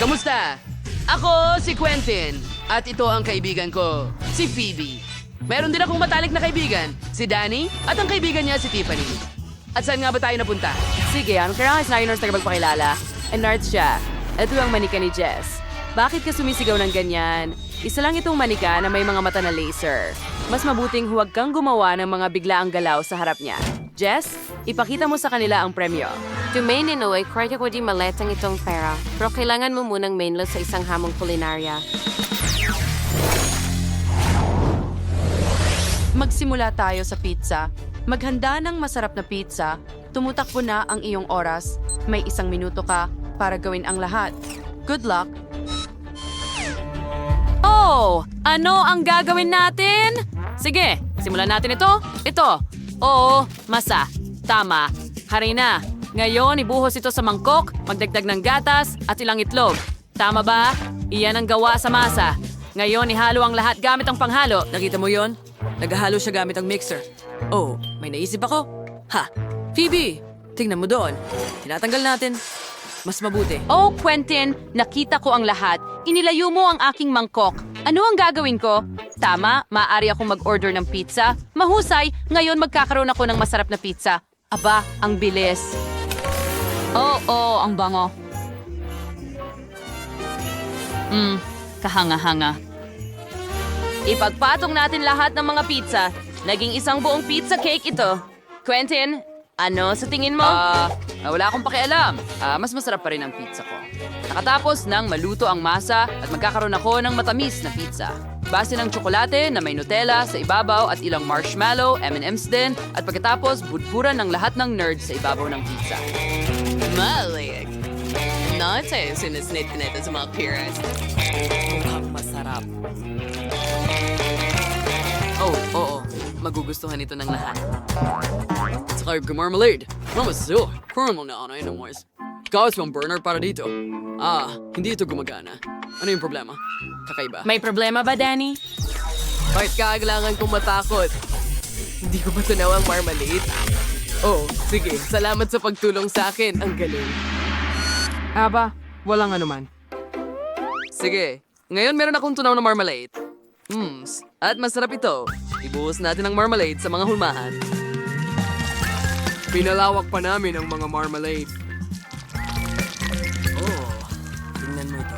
Kamusta? Ako si Quentin. At ito ang kaibigan ko, si Phoebe. Meron din akong matalik na kaibigan, si Danny, at ang kaibigan niya si Tiffany. At saan nga ba tayo napunta? Sige, ang kailangan is Niners na magpakilala. And Nart siya. Ito ang manika ni Jess. Bakit ka sumisigaw ng ganyan? Isa lang itong manika na may mga mata na laser. Mas mabuting huwag kang gumawa ng mga biglaang galaw sa harap niya. Jess, ipakita mo sa kanila ang premyo. Dumain Inoy, kaya ko di maletang itong pera. Pero kailangan mo munang mainlo sa isang hamong kulinarya. Magsimula tayo sa pizza. Maghanda ng masarap na pizza. Tumutakbo na ang iyong oras. May 1 minuto ka para gawin ang lahat. Good luck! Oh! Ano ang gagawin natin? Sige, simulan natin ito. Ito. Oo, masa. Tama. Harina. Ngayon, ibuhos ito sa mangkok, magdagdag ng gatas at ilang itlog. Tama ba? Iyan ang gawa sa masa. Ngayon, ihalo ang lahat gamit ang panghalo. Nakita mo yon? Naghahalo siya gamit ang mixer. Oh, may naisip ako. Ha! Phoebe! Tingnan mo doon. Tinatanggal natin. Mas mabuti. Oh, Quentin, nakita ko ang lahat. Inilayo mo ang aking mangkok. Ano ang gagawin ko? Tama, maaari akong mag-order ng pizza. Mahusay, ngayon magkakaroon ako ng masarap na pizza. Aba, ang bilis. Oh, ang bango. Kahanga-hanga. Ipagpatong natin lahat ng mga pizza. Naging isang buong pizza cake ito. Quentin, ano sa tingin mo? Wala akong pakialam. Mas masarap pa rin ang pizza ko. Nakatapos nang maluto ang masa at magkakaroon ako ng matamis na pizza. Base ng tsokolate na may Nutella sa ibabaw at ilang marshmallow, M&M's din, at pagkatapos budburan ng lahat ng nerds sa ibabaw ng pizza. Malik. Not tayo sinasnit ka nito sa mga peers. Mukhang masarap. Oo. Magugustuhan ito ng lahat. Saka yung marmalade. Mamaso. Caramel na ano yun mas. Kaos yung burner para dito. Hindi ito gumagana. Ano yung problema? Kakaiba. May problema ba, Danny? Bakit kailangan kong matakot? Hindi ko matunaw ang marmalade. Oh, sige. Salamat sa pagtulong sa akin. Ang galing. Aba, walang anuman. Sige. Ngayon meron akong tunaw na marmalade. At masarap ito. Ibuhos natin ang marmalade sa mga hulmahan. Pinalawak pa namin ang mga marmalade. Tingnan mo ito.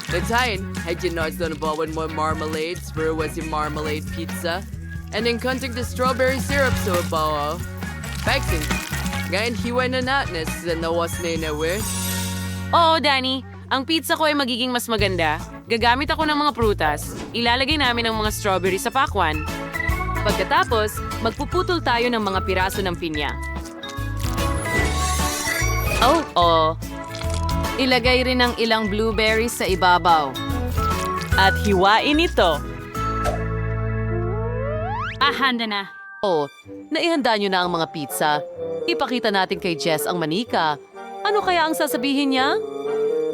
Natain, had you not done about one more marmalade? Where was your marmalade pizza? And then contact the strawberry syrup so about Vaccine. Ngayon, hiwa na natin sa nawas na inawi. Oo, Danny. Ang pizza ko ay magiging mas maganda. Gagamit ako ng mga prutas. Ilalagay namin ang mga strawberry sa pakwan. Pagkatapos, magpuputol tayo ng mga piraso ng pinya. Oh. Ilagay rin ang ilang blueberries sa ibabaw. At hiwain ito. Handa na. Oh, naihanda nyo na ang mga pizza. Ipakita natin kay Jess ang manika. Ano kaya ang sasabihin niya?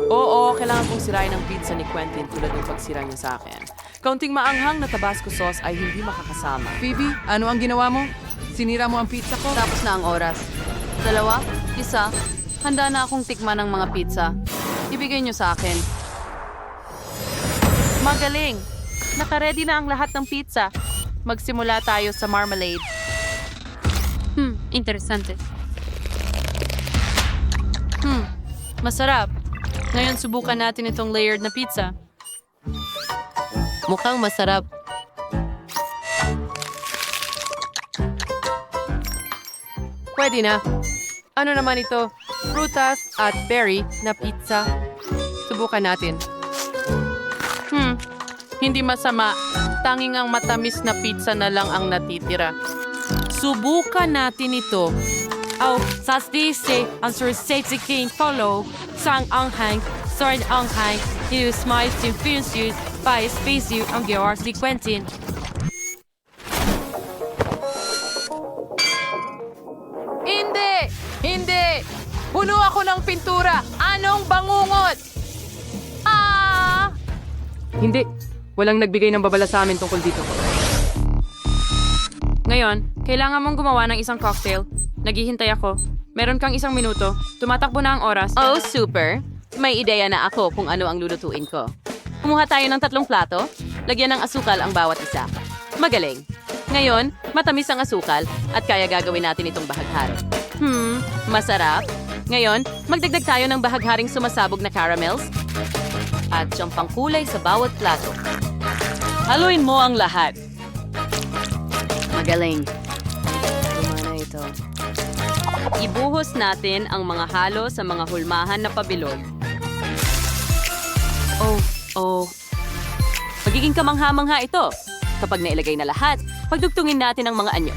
Oo, kailangan kong sirain ang pizza ni Quentin tulad ng pagsira niya sa akin. Kaunting maanghang na Tabasco sauce ay hindi makakasama. Phoebe, ano ang ginawa mo? Sinira mo ang pizza ko? Tapos na ang oras. 2, 1, handa na akong tikman ng mga pizza. Ibigay niyo sa akin. Magaling! Nakaredy na ang lahat ng pizza. Magsimula tayo sa marmalade. Interesante. Masarap. Ngayon subukan natin itong layered na pizza. Mukhang masarap. Pwede na. Ano naman ito? Prutas at berry na pizza. Subukan natin. Hindi masama. Tanging ang matamis na pizza na lang ang natitira. Subukan natin ito. Sa stisi ang sursate king follow sang anghang sorn anghang you smile to fuse you by space you ang Georg si Quentin. Hindi! Puno ako ng pintura! Anong bangungot? Hindi. Walang nagbigay ng babala sa amin tungkol dito. Ngayon, kailangan mong gumawa ng isang cocktail. Naghihintay ako. Meron kang 1 minuto. Tumatakbo na ang oras. Oh, super. May ideya na ako kung ano ang lulutuin ko. Kumuha tayo ng 3 plato, lagyan ng asukal ang bawat isa. Magaling. Ngayon, matamis ang asukal at kaya gagawin natin itong bahaghari. Masarap. Ngayon, magdagdag tayo ng bahagharing sumasabog na caramels at siyang pangkulay sa bawat plato. Haluin mo ang lahat. Magaling. Lumana ito. Ibuhos natin ang mga halo sa mga hulmahan na pabilog. Oh. Magiging kamangha-mangha ito. Kapag nailagay na lahat, pagdugtungin natin ang mga anyo.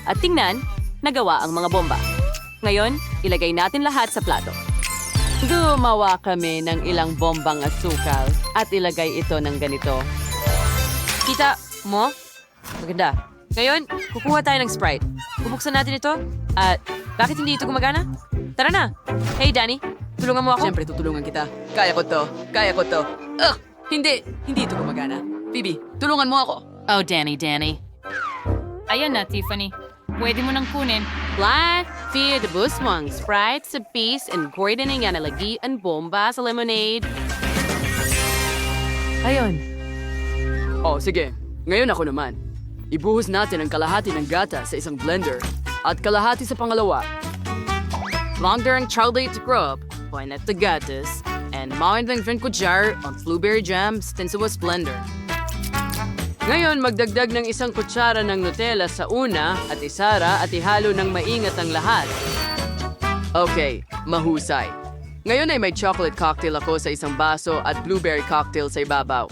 At tingnan, nagawa ang mga bomba. Ngayon, ilagay natin lahat sa plato. Gumawa kami ng ilang bombang asukal at ilagay ito ng ganito. Kita mo? Maganda. Ngayon, kukuha tayo ng Sprite. Bubuksan natin ito. At bakit hindi ito gumagana? Tara na. Hey, Danny. Tulungan mo ako. Siyempre, tutulungan kita. Kaya ko to. Ugh! Hindi ito gumagana. Phoebe, tulungan mo ako. Oh, Danny. Ayan na, Tiffany. Pwede mo nang kunin. Flat, fear the bus mo ang Sprite sa piece and Gordon ang yanalagi ang bomba sa lemonade. Ayun. Oh, sige. Ngayon ako naman. Ibuhos natin ang kalahati ng gata sa isang blender at kalahati sa pangalawa. Longer ang chocolate syrup, poinat the gatas, and mawin ng kutsar ang blueberry jam sa blender. Ngayon, magdagdag ng 1 kutsara ng Nutella sa una at isara at ihalo ng maingat ang lahat. Okay, mahusay. Ngayon ay may chocolate cocktail ako sa isang baso at blueberry cocktail sa ibabaw.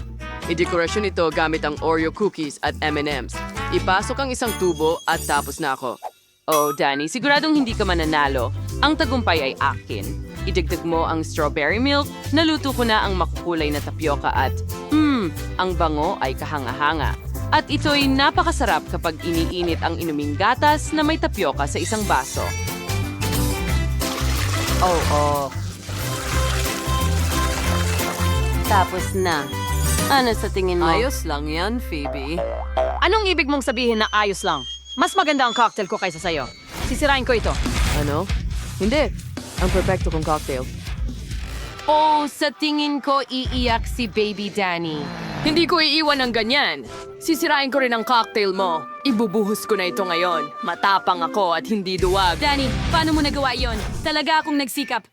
Idekorasyon ito gamit ang Oreo cookies at M&M's. Ipasok ang 1 tubo at tapos na ako. Oh, Danny, siguradong hindi ka mananalo. Ang tagumpay ay akin. Idagdag mo ang strawberry milk, naluto ko na ang makukulay na tapioca at, ang bango ay kahanga-hanga. At ito'y napakasarap kapag iniinit ang inuming gatas na may tapioca sa isang baso. Oh. Tapos na. Ano sa tingin mo? Ayos lang yan, Phoebe. Anong ibig mong sabihin na ayos lang? Mas maganda ang cocktail ko kaysa sa'yo. Sisirain ko ito. Ano? Hindi. Ang perfecto kong cocktail. Oh, sa tingin ko iiyak si Baby Danny. Hindi ko iiwan ng ganyan. Sisirain ko rin ang cocktail mo. Ibubuhos ko na ito ngayon. Matapang ako at hindi duwag. Danny, paano mo nagawa yon? Talaga akong nagsikap.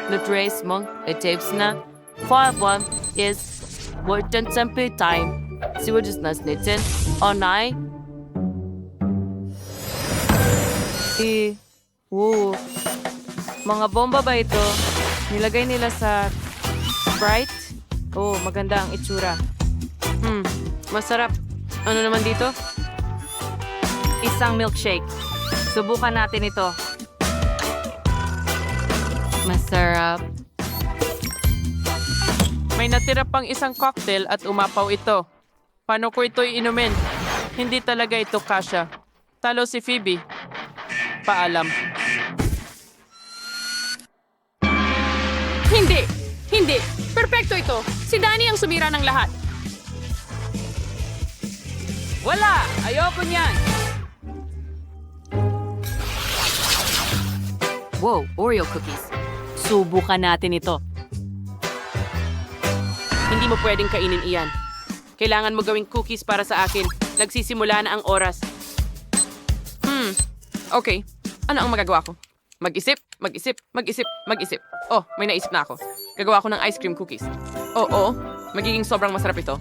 Na-trace mo, tapes na. Part 1 is Word Tempe Time. Siwajus na snitin. Onay. Mga bomba ba ito? Nilagay nila sa Sprite? Oh, maganda ang itsura. Masarap. Ano naman dito? Isang milkshake. Subukan natin ito. Masarap. May natira pang 1 cocktail at umapaw ito. Paano ko ito iinumin? Hindi talaga ito kasya. Talo si Phoebe. Paalam. Hindi! Perfecto ito! Si Danny ang sumira ng lahat. Wala! Ayoko niyan! Wow, Oreo cookies. Subukan natin ito. Hindi mo pwedeng kainin iyan. Kailangan mo gawing cookies para sa akin. Nagsisimula na ang oras. Okay. Ano ang magagawa ko? Mag-isip. Oh, may naisip na ako. Gagawa ko ng ice cream cookies. Oo. Magiging sobrang masarap ito.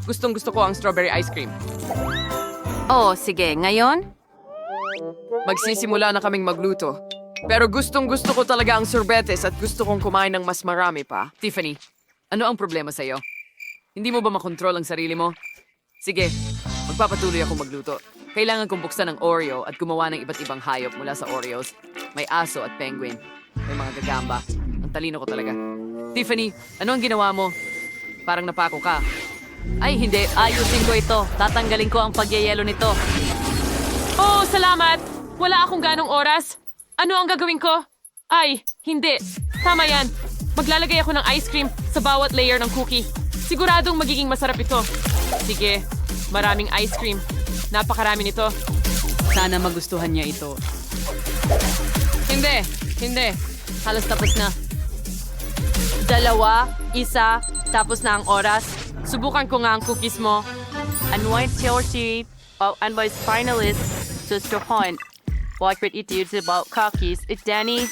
Gustong-gusto ko ang strawberry ice cream. Oh, sige. Ngayon? Magsisimula na kaming magluto. Pero gustong-gusto ko talaga ang sorbetes at gusto kong kumain ng mas marami pa. Tiffany, ano ang problema sa'yo? Hindi mo ba makontrol ang sarili mo? Sige, magpapatuloy ako magluto. Kailangan kong buksan ang Oreo at gumawa ng iba't ibang hayop mula sa Oreos. May aso at penguin. May mga gagamba. Ang talino ko talaga. Tiffany, ano ang ginawa mo? Parang napako ka. Ay, hindi. Ayusin ko ito. Tatanggalin ko ang pagyayelo nito. Oh, salamat! Wala akong ganong oras. Ano ang gagawin ko? Ay, hindi. Tama yan. Maglalagay ako ng ice cream sa bawat layer ng cookie. Siguradong magiging masarap ito. Sige, maraming ice cream. Napakarami nito. Sana magustuhan niya ito. Hindi. Halos tapos na. 2, 1, tapos na ang oras. Subukan ko nga ang cookies mo. And white team and my finalist just your point. What could it use about cookies? It's Danny.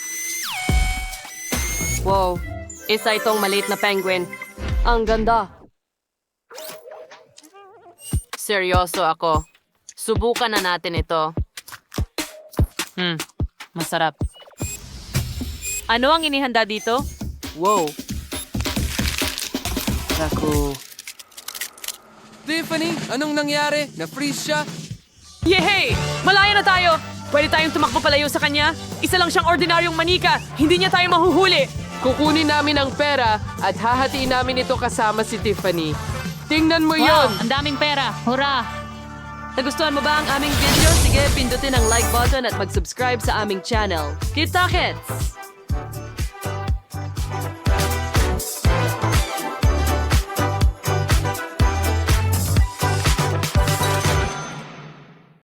Wow, isa itong maliit na penguin. Ang ganda. Seryoso ako. Subukan na natin ito. Masarap. Ano ang inihanda dito? Wow. Naku. Tiffany, anong nangyari? Na-freeze siya? Yehey! Malaya na tayo! Pwede tayong tumakbo palayo sa kanya? Isa lang siyang ordinaryong manika. Hindi niya tayo mahuhuli. Kukunin namin ang pera at hahatiin namin ito kasama si Tiffany. Tingnan mo Wow, yon. ang daming pera. Hurra! Nagustuhan mo ba ang aming video? Sige, pindutin ang like button at mag-subscribe sa aming channel. Kita-kits!